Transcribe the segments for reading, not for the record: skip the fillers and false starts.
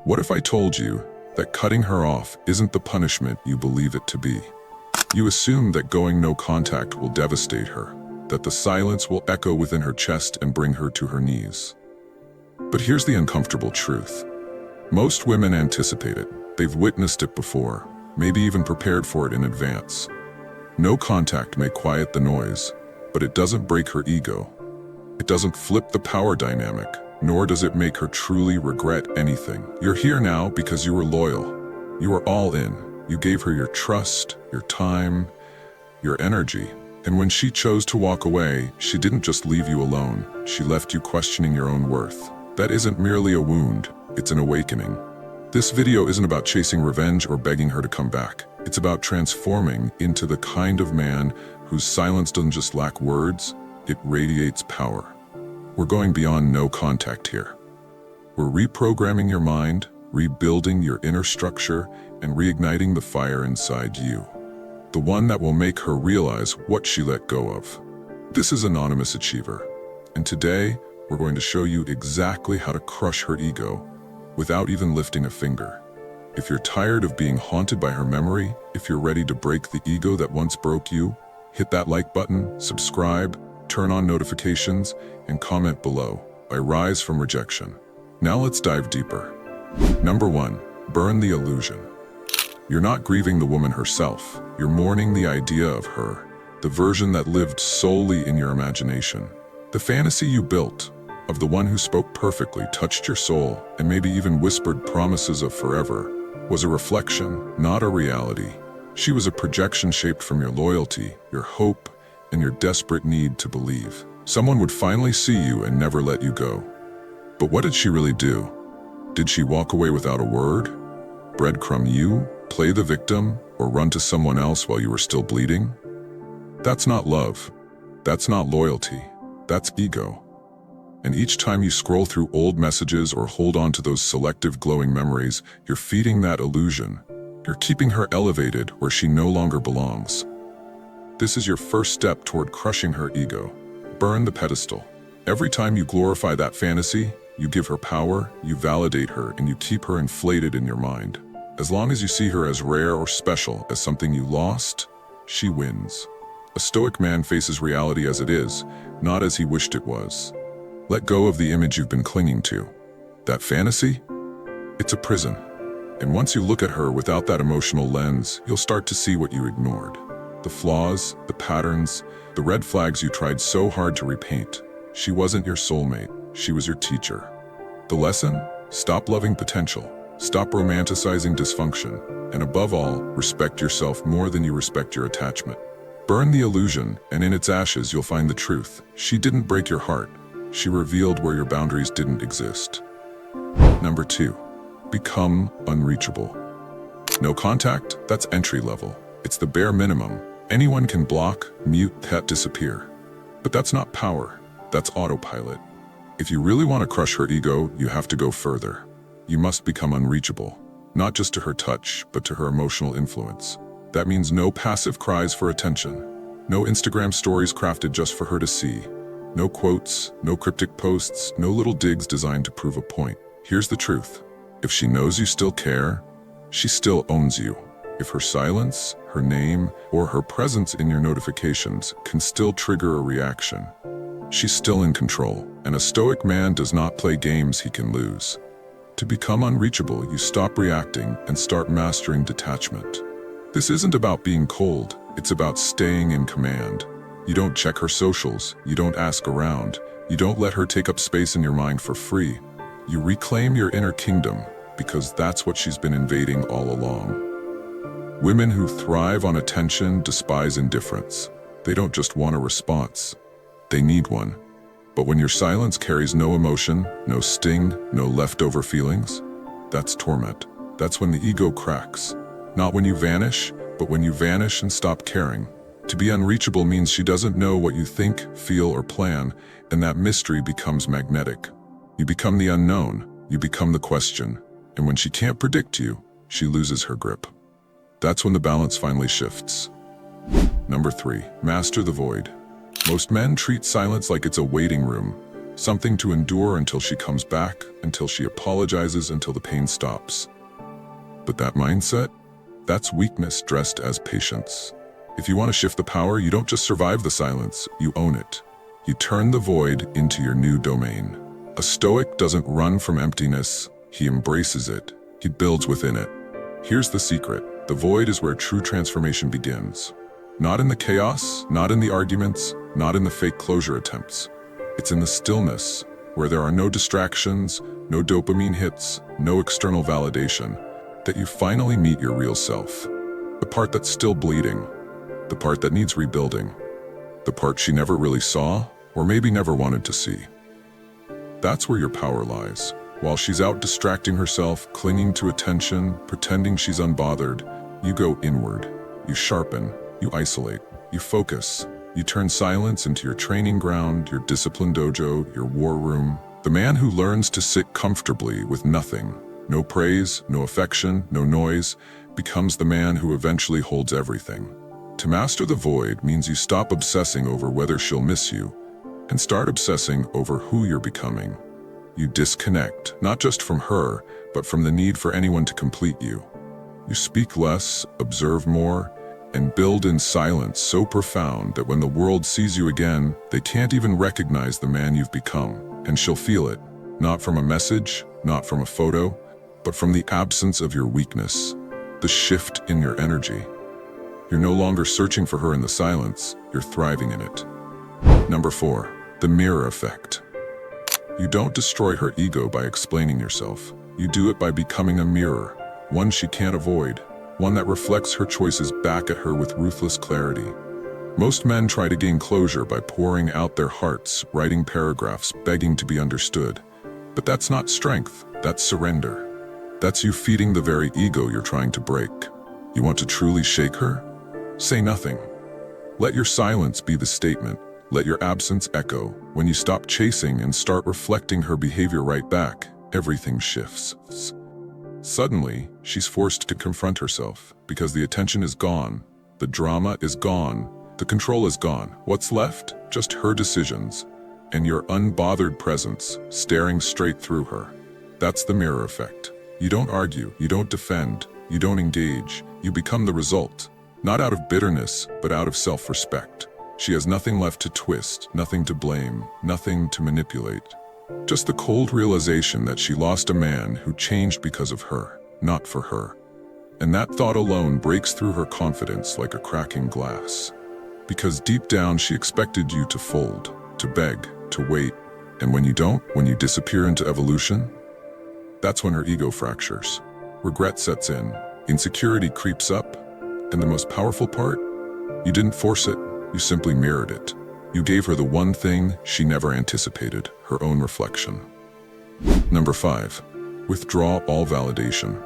What if I told you that cutting her off isn't the punishment you believe it to be? You assume that going no contact will devastate her, that the silence will echo within her chest and bring her to her knees. But here's the uncomfortable truth. Most women anticipate it. They've witnessed it before, maybe even prepared for it in advance. No contact may quiet the noise, but it doesn't break her ego. It doesn't flip the power dynamic, nor does it make her truly regret anything. You're here now because you were loyal. You were all in. You gave her your trust, your time, your energy. And when she chose to walk away, she didn't just leave you alone. She left you questioning your own worth. That isn't merely a wound, it's an awakening. This video isn't about chasing revenge or begging her to come back. It's about transforming into the kind of man whose silence doesn't just lack words, it radiates power. We're going beyond no contact here. We're reprogramming your mind, rebuilding your inner structure, and reigniting the fire inside you. The one that will make her realize what she let go of. This is Anonymous Achiever, and today we're going to show you exactly how to crush her ego without even lifting a finger. If you're tired of being haunted by her memory, if you're ready to break the ego that once broke you, hit that like button, subscribe, turn on notifications, and comment below. I rise from rejection. Now let's dive deeper. Number 1, burn the illusion. You're not grieving the woman herself. You're mourning the idea of her, the version that lived solely in your imagination. The fantasy you built of the one who spoke perfectly, touched your soul, and maybe even whispered promises of forever, was a reflection, not a reality. She was a projection shaped from your loyalty, your hope, and your desperate need to believe. Someone would finally see you and never let you go. But what did she really do? Did she walk away without a word? Breadcrumb you? Play the victim? Or run to someone else while you were still bleeding? That's not love. That's not loyalty. That's ego. And each time you scroll through old messages or hold on to those selective glowing memories, you're feeding that illusion. You're keeping her elevated where she no longer belongs. This is your first step toward crushing her ego. Burn the pedestal. Every time you glorify that fantasy, you give her power, you validate her, and you keep her inflated in your mind. As long as you see her as rare or special, as something you lost, she wins. A Stoic man faces reality as it is, not as he wished it was. Let go of the image you've been clinging to. That fantasy? It's a prison. And once you look at her without that emotional lens, you'll start to see what you ignored. The flaws, the patterns, the red flags you tried so hard to repaint. She wasn't your soulmate, she was your teacher. The lesson? Stop loving potential. Stop romanticizing dysfunction. And above all, respect yourself more than you respect your attachment. Burn the illusion, and in its ashes you'll find the truth. She didn't break your heart. She revealed where your boundaries didn't exist. Number 2, become unreachable. No contact? That's entry level. It's the bare minimum. Anyone can block, mute, disappear. But that's not power. That's autopilot. If you really want to crush her ego, you have to go further. You must become unreachable. Not just to her touch, but to her emotional influence. That means no passive cries for attention. No Instagram stories crafted just for her to see. No quotes, no cryptic posts, no little digs designed to prove a point. Here's the truth. If she knows you still care, she still owns you. If her silence, her name, or her presence in your notifications can still trigger a reaction, she's still in control. And a Stoic man does not play games he can lose. To become unreachable, you stop reacting and start mastering detachment. This isn't about being cold, it's about staying in command. You don't check her socials, you don't ask around, you don't let her take up space in your mind for free. You reclaim your inner kingdom, because that's what she's been invading all along. Women who thrive on attention despise indifference. They don't just want a response, they need one. But when your silence carries no emotion, no sting, no leftover feelings, that's torment. That's when the ego cracks. Not when you vanish, but when you vanish and stop caring. To be unreachable means she doesn't know what you think, feel, or plan, and that mystery becomes magnetic. You become the unknown, you become the question, and when she can't predict you, she loses her grip. That's when the balance finally shifts. Number 3, master the void. Most men treat silence like it's a waiting room, something to endure until she comes back, until she apologizes, until the pain stops. But that mindset? That's weakness dressed as patience. If you want to shift the power, you don't just survive the silence, you own it. You turn the void into your new domain. A Stoic doesn't run from emptiness, he embraces it. He builds within it. Here's the secret. The void is where true transformation begins. Not in the chaos, not in the arguments, not in the fake closure attempts. It's in the stillness, where there are no distractions, no dopamine hits, no external validation, that you finally meet your real self. The part that's still bleeding, the part that needs rebuilding, the part she never really saw, or maybe never wanted to see. That's where your power lies. While she's out distracting herself, clinging to attention, pretending she's unbothered, you go inward. You sharpen, you isolate, you focus. You turn silence into your training ground, your discipline dojo, your war room. The man who learns to sit comfortably with nothing, no praise, no affection, no noise, becomes the man who eventually holds everything. To master the void means you stop obsessing over whether she'll miss you and start obsessing over who you're becoming. You disconnect, not just from her, but from the need for anyone to complete you. You speak less, observe more, and build in silence so profound that when the world sees you again, they can't even recognize the man you've become. And she'll feel it, not from a message, not from a photo, but from the absence of your weakness, the shift in your energy. You're no longer searching for her in the silence, you're thriving in it. Number 4, the mirror effect. You don't destroy her ego by explaining yourself. You do it by becoming a mirror, one she can't avoid, one that reflects her choices back at her with ruthless clarity. Most men try to gain closure by pouring out their hearts, writing paragraphs, begging to be understood. But that's not strength, that's surrender. That's you feeding the very ego you're trying to break. You want to truly shake her? Say nothing. Let your silence be the statement. Let your absence echo. When you stop chasing and start reflecting her behavior right back, everything shifts. Suddenly, she's forced to confront herself because the attention is gone, the drama is gone, the control is gone. What's left? Just her decisions and your unbothered presence staring straight through her. That's the mirror effect. You don't argue, you don't defend, you don't engage, you become the result. Not out of bitterness, but out of self-respect. She has nothing left to twist, nothing to blame, nothing to manipulate. Just the cold realization that she lost a man who changed because of her, not for her. And that thought alone breaks through her confidence like a cracking glass. Because deep down she expected you to fold, to beg, to wait. And when you don't, when you disappear into evolution, that's when her ego fractures. Regret sets in, insecurity creeps up, and the most powerful part? You didn't force it, you simply mirrored it. You gave her the one thing she never anticipated, her own reflection. Number 5, withdraw all validation.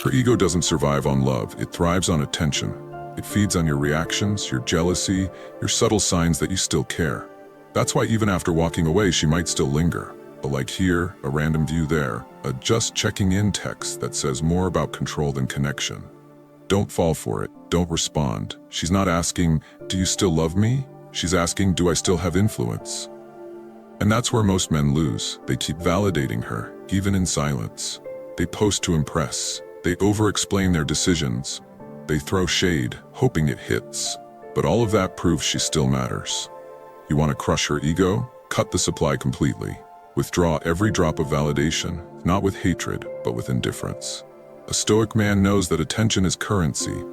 Her ego doesn't survive on love, it thrives on attention. It feeds on your reactions, your jealousy, your subtle signs that you still care. That's why even after walking away, she might still linger. A like here, a random view there, a just checking in text that says more about control than connection. Don't fall for it, don't respond. She's not asking, do you still love me? She's asking, do I still have influence? And that's where most men lose. They keep validating her, even in silence. They post to impress. They over-explain their decisions. They throw shade, hoping it hits. But all of that proves she still matters. You want to crush her ego? Cut the supply completely. Withdraw every drop of validation, not with hatred, but with indifference. A Stoic man knows that attention is currency.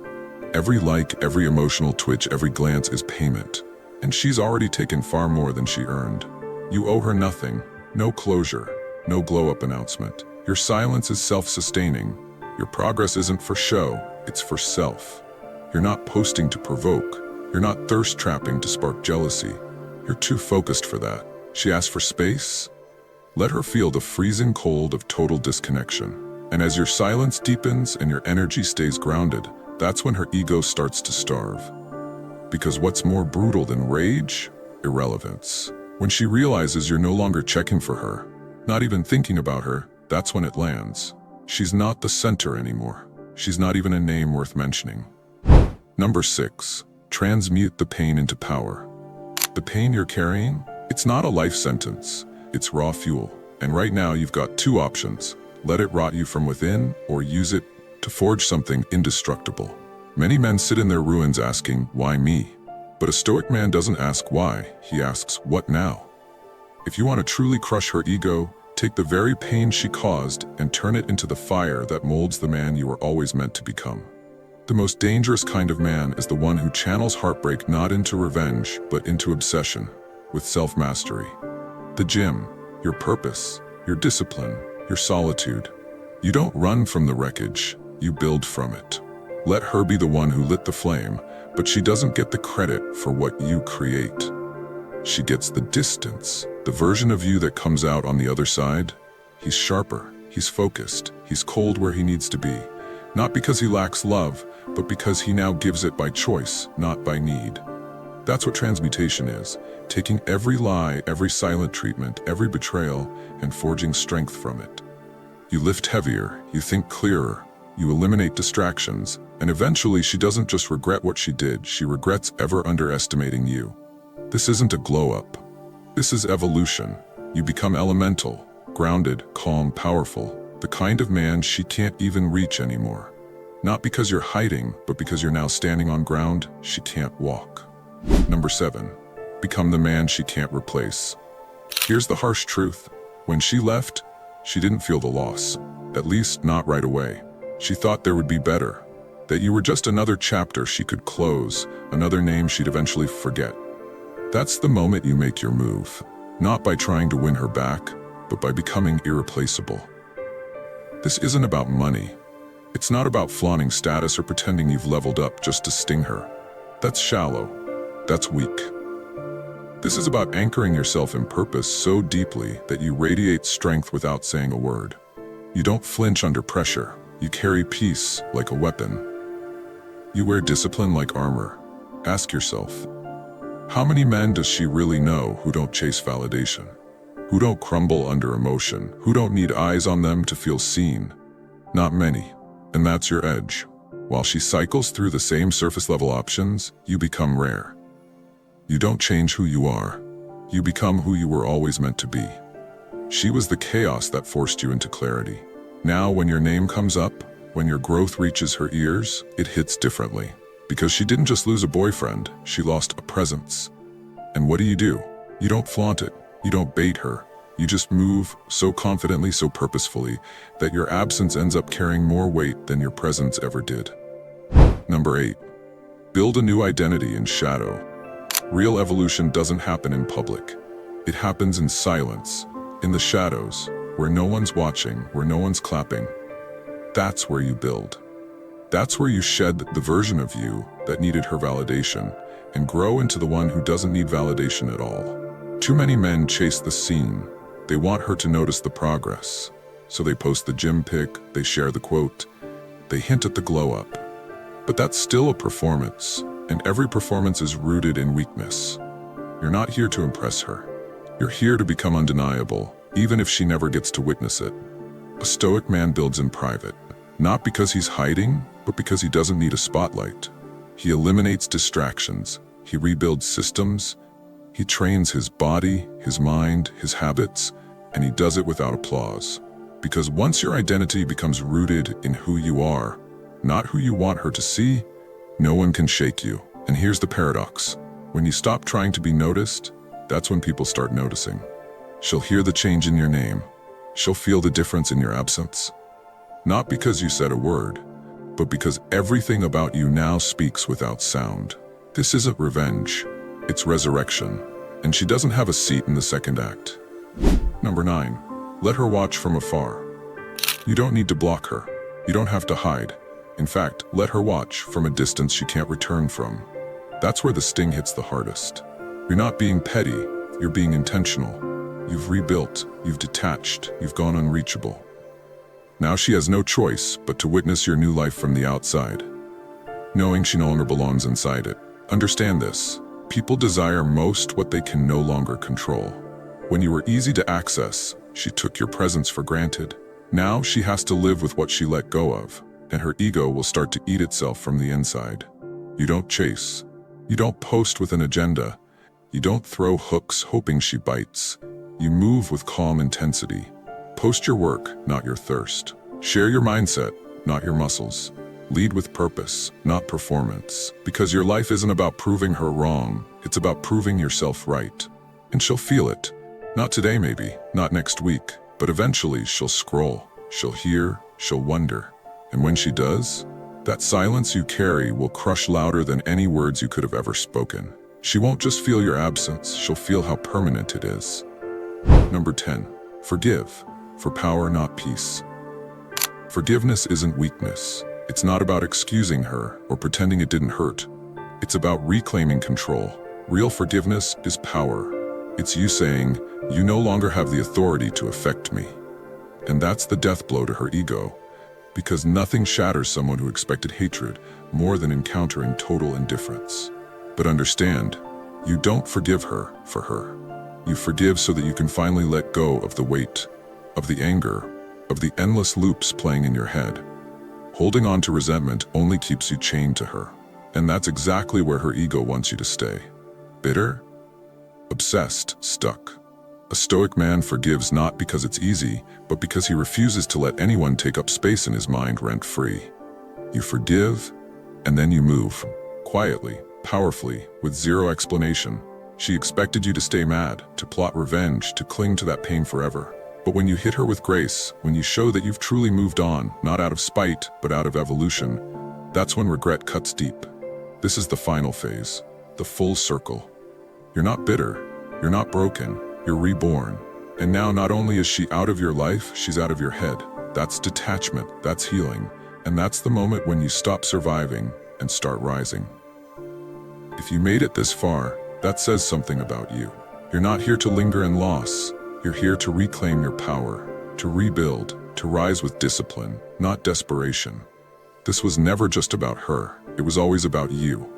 Every like, every emotional twitch, every glance is payment. And she's already taken far more than she earned. You owe her nothing, no closure, no glow-up announcement. Your silence is self-sustaining. Your progress isn't for show, it's for self. You're not posting to provoke. You're not thirst-trapping to spark jealousy. You're too focused for that. She asks for space? Let her feel the freezing cold of total disconnection. And as your silence deepens and your energy stays grounded, that's when her ego starts to starve. Because what's more brutal than rage? Irrelevance. When she realizes you're no longer checking for her, not even thinking about her, that's when it lands. She's not the center anymore. She's not even a name worth mentioning. Number 6, transmute the pain into power. The pain you're carrying, it's not a life sentence. It's raw fuel. And right now you've got two options. Let it rot you from within, or use it to forge something indestructible. Many men sit in their ruins asking, why me? But a Stoic man doesn't ask why, he asks, what now? If you want to truly crush her ego, take the very pain she caused and turn it into the fire that molds the man you were always meant to become. The most dangerous kind of man is the one who channels heartbreak not into revenge, but into obsession, with self-mastery. The gym, your purpose, your discipline, your solitude. You don't run from the wreckage, you build from it. Let her be the one who lit the flame, but she doesn't get the credit for what you create. She gets the distance, the version of you that comes out on the other side. He's sharper, he's focused, he's cold where he needs to be. Not because he lacks love, but because he now gives it by choice, not by need. That's what transmutation is, taking every lie, every silent treatment, every betrayal, and forging strength from it. You lift heavier, you think clearer, you eliminate distractions, and eventually she doesn't just regret what she did, she regrets ever underestimating you. This isn't a glow-up. This is evolution. You become elemental, grounded, calm, powerful, the kind of man she can't even reach anymore. Not because you're hiding, but because you're now standing on ground she can't walk. Number 7. Become the man she can't replace. Here's the harsh truth. When she left, she didn't feel the loss. At least not right away. She thought there would be better. That you were just another chapter she could close, another name she'd eventually forget. That's the moment you make your move. Not by trying to win her back, but by becoming irreplaceable. This isn't about money. It's not about flaunting status or pretending you've leveled up just to sting her. That's shallow. That's weak. This is about anchoring yourself in purpose so deeply that you radiate strength without saying a word. You don't flinch under pressure. You carry peace like a weapon. You wear discipline like armor. Ask yourself, how many men does she really know who don't chase validation? Who don't crumble under emotion? Who don't need eyes on them to feel seen? Not many. And that's your edge. While she cycles through the same surface-level options, you become rare. You don't change who you are. You become who you were always meant to be. She was the chaos that forced you into clarity. Now, when your name comes up, when your growth reaches her ears, it hits differently. Because she didn't just lose a boyfriend, she lost a presence. And what do? You don't flaunt it. You don't bait her. You just move so confidently, so purposefully, that your absence ends up carrying more weight than your presence ever did. Number 8. Build a new identity in shadow. Real evolution doesn't happen in public. It happens in silence, in the shadows, where no one's watching, where no one's clapping. That's where you build. That's where you shed the version of you that needed her validation and grow into the one who doesn't need validation at all. Too many men chase the scene. They want her to notice the progress. So they post the gym pic, they share the quote, they hint at the glow up. But that's still a performance, and every performance is rooted in weakness. You're not here to impress her. You're here to become undeniable, even if she never gets to witness it. A Stoic man builds in private, not because he's hiding, but because he doesn't need a spotlight. He eliminates distractions, he rebuilds systems, he trains his body, his mind, his habits, and he does it without applause. Because once your identity becomes rooted in who you are, not who you want her to see, no one can shake you. And here's the paradox. When you stop trying to be noticed, that's when people start noticing. She'll hear the change in your name. She'll feel the difference in your absence. Not because you said a word, but because everything about you now speaks without sound. This isn't revenge, it's resurrection. And she doesn't have a seat in the second act. Number 9. Let her watch from afar. You don't need to block her. You don't have to hide. In fact, let her watch from a distance she can't return from. That's where the sting hits the hardest. You're not being petty, you're being intentional. You've rebuilt, you've detached, you've gone unreachable. Now she has no choice but to witness your new life from the outside, knowing she no longer belongs inside it. Understand this. People desire most what they can no longer control. When you were easy to access, she took your presence for granted. Now she has to live with what she let go of, and her ego will start to eat itself from the inside. You don't chase. You don't post with an agenda. You don't throw hooks hoping she bites. You move with calm intensity. Post your work, not your thirst. Share your mindset, not your muscles. Lead with purpose, not performance. Because your life isn't about proving her wrong, it's about proving yourself right. And she'll feel it. Not today maybe, not next week, but eventually she'll scroll, she'll hear, she'll wonder. And when she does, that silence you carry will crush louder than any words you could have ever spoken. She won't just feel your absence, she'll feel how permanent it is. Number 10. Forgive, for power, not peace. Forgiveness isn't weakness. It's not about excusing her or pretending it didn't hurt. It's about reclaiming control. Real forgiveness is power. It's you saying, you no longer have the authority to affect me. And that's the death blow to her ego. Because nothing shatters someone who expected hatred more than encountering total indifference. But understand, you don't forgive her for her. You forgive so that you can finally let go of the weight, of the anger, of the endless loops playing in your head. Holding on to resentment only keeps you chained to her. And that's exactly where her ego wants you to stay. Bitter? Obsessed, stuck. A Stoic man forgives not because it's easy, but because he refuses to let anyone take up space in his mind rent-free. You forgive, and then you move. Quietly, powerfully, with zero explanation. She expected you to stay mad, to plot revenge, to cling to that pain forever. But when you hit her with grace, when you show that you've truly moved on, not out of spite, but out of evolution, that's when regret cuts deep. This is the final phase, the full circle. You're not bitter, you're not broken, you're reborn. And now not only is she out of your life, she's out of your head. That's detachment, that's healing. And that's the moment when you stop surviving and start rising. If you made it this far, that says something about you. You're not here to linger in loss. You're here to reclaim your power, to rebuild, to rise with discipline, not desperation. This was never just about her. It was always about you.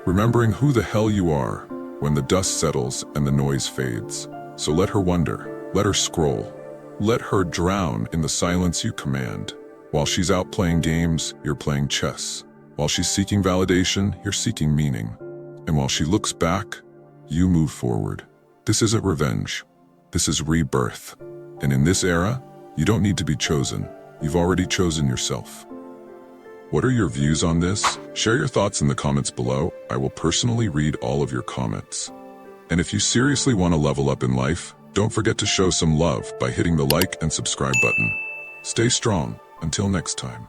Remembering who the hell you are when the dust settles and the noise fades. So let her wonder, let her scroll, let her drown in the silence you command. While she's out playing games, you're playing chess. While she's seeking validation, you're seeking meaning. And while she looks back, you move forward. This isn't revenge. This is rebirth. And in this era, you don't need to be chosen. You've already chosen yourself. What are your views on this? Share your thoughts in the comments below. I will personally read all of your comments. And if you seriously want to level up in life, don't forget to show some love by hitting the like and subscribe button. Stay strong. Until next time.